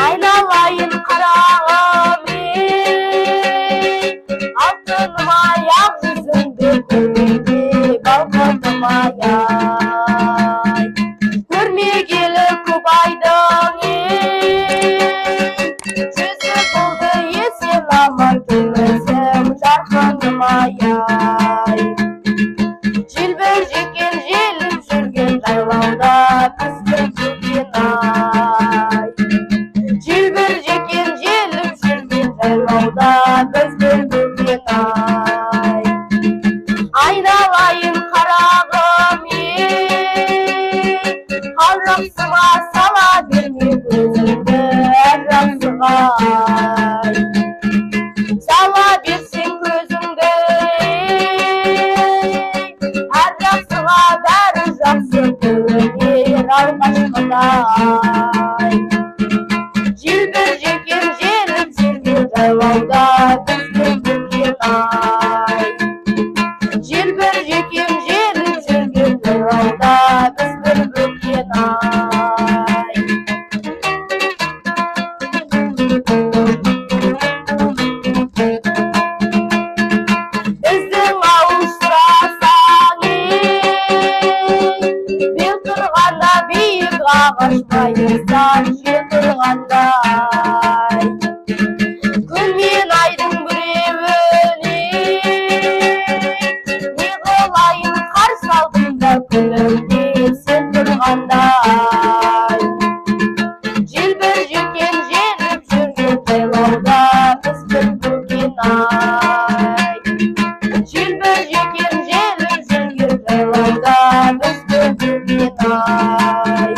Aynalayın karağım ey, altınıma yağ yüzümde görmedi balkonuma yay. Görmegeli көп aydan ey, жүзі болды есен аман келмесем жарқыныма yay. Желбіржікен желіп жүрген жайлауда біз бірге ай. Желбіржікен желіп жүрген жайлауда біз бірге ай. Айналайын қарағым ей, қалжақсыма сала берме көзіңді әр жақсыға ай. Сала берсең көзіңді ей, әр жақсыға бәрі жақсы көрінер алғашқыда ай. Желбіржікен желіп жүрген жайлауда біз бірге ай. Желбіржікен желіп жүрген жайлауда біз бірге ай. Біздің ауыл сұрасаң ей, бел тұрғанда биік ағаш байырсан жел тұрғандай. Күн мен айдың біреуін ей, не қылайын қарсы алдымда күнімде сен тұрғандай. Желбіржікен желіп жүрген жайлауда біз бірге ай. Желбіржікен желіп жүрген жайлауда біз бірге ай.